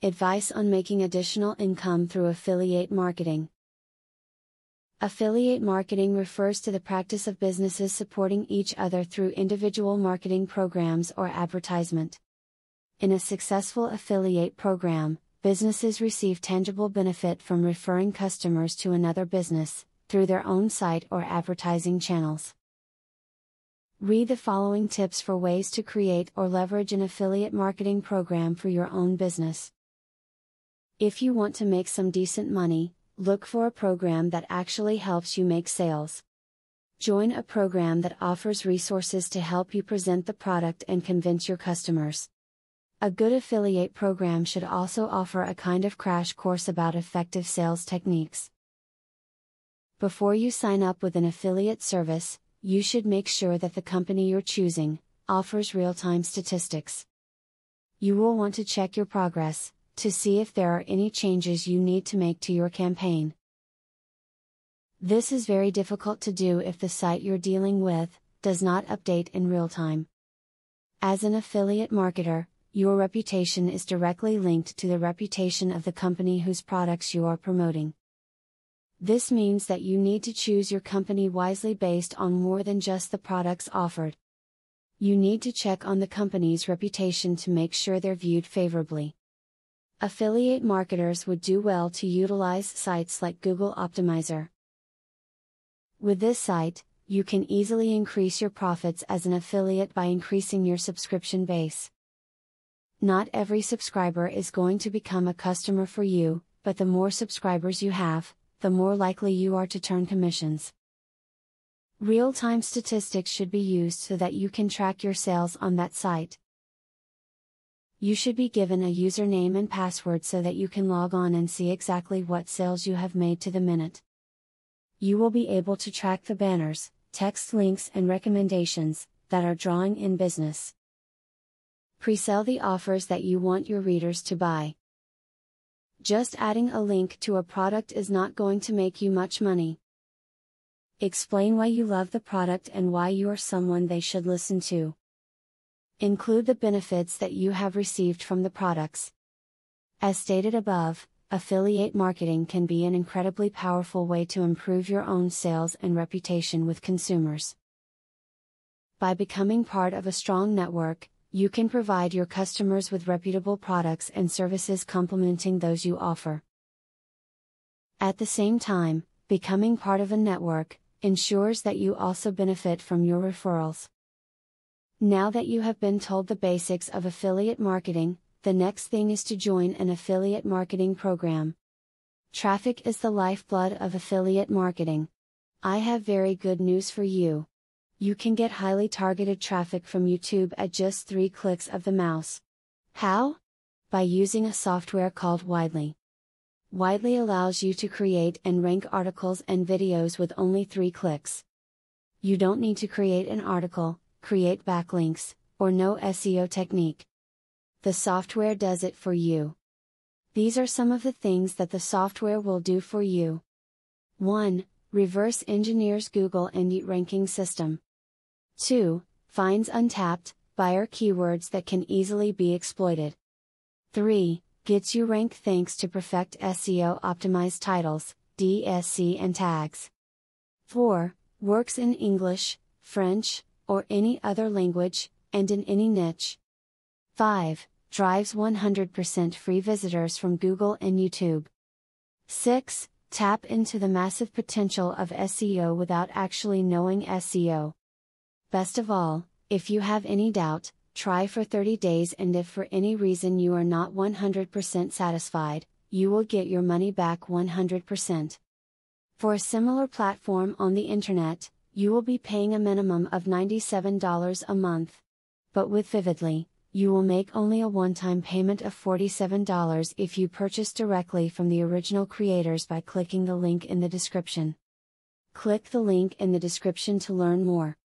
Advice on making additional income through affiliate marketing. Affiliate marketing refers to the practice of businesses supporting each other through individual marketing programs or advertisement. In a successful affiliate program, businesses receive tangible benefit from referring customers to another business, through their own site or advertising channels. Read the following tips for ways to create or leverage an affiliate marketing program for your own business. If you want to make some decent money, look for a program that actually helps you make sales. Join a program that offers resources to help you present the product and convince your customers. A good affiliate program should also offer a kind of crash course about effective sales techniques. Before you sign up with an affiliate service, you should make sure that the company you're choosing offers real-time statistics. You will want to check your progress to see if there are any changes you need to make to your campaign. This is very difficult to do if the site you're dealing with does not update in real time. As an affiliate marketer, your reputation is directly linked to the reputation of the company whose products you are promoting. This means that you need to choose your company wisely based on more than just the products offered. You need to check on the company's reputation to make sure they're viewed favorably. Affiliate marketers would do well to utilize sites like Google Optimizer. With this site, you can easily increase your profits as an affiliate by increasing your subscription base. Not every subscriber is going to become a customer for you, but the more subscribers you have, the more likely you are to turn commissions. Real-time statistics should be used so that you can track your sales on that site. You should be given a username and password so that you can log on and see exactly what sales you have made to the minute. You will be able to track the banners, text links and recommendations that are drawing in business. Pre-sell the offers that you want your readers to buy. Just adding a link to a product is not going to make you much money. Explain why you love the product and why you are someone they should listen to. Include the benefits that you have received from the products. As stated above, affiliate marketing can be an incredibly powerful way to improve your own sales and reputation with consumers. By becoming part of a strong network, you can provide your customers with reputable products and services complementing those you offer. At the same time, becoming part of a network ensures that you also benefit from your referrals. Now that you have been told the basics of affiliate marketing, the next thing is to join an affiliate marketing program. Traffic is the lifeblood of affiliate marketing. I have very good news for you. You can get highly targeted traffic from YouTube at just 3 clicks of the mouse. How? By using a software called Widely. Widely allows you to create and rank articles and videos with only 3 clicks. You don't need to create an article, create backlinks, or know SEO technique. The software does it for you. These are some of the things that the software will do for you. 1. Reverse engineers Google Indie ranking system. 2. Finds untapped buyer keywords that can easily be exploited. 3. Gets you ranked thanks to Perfect SEO optimized titles, DSC and tags. 4. Works in English, French, or any other language, and in any niche. 5. Drives 100% free visitors from Google and YouTube. 6. Tap into the massive potential of SEO without actually knowing SEO. Best of all, if you have any doubt, try for 30 days and if for any reason you are not 100% satisfied, you will get your money back 100%. For a similar platform on the internet, you will be paying a minimum of $97 a month. But with Vividly, you will make only a one-time payment of $47 if you purchase directly from the original creators by clicking the link in the description. Click the link in the description to learn more.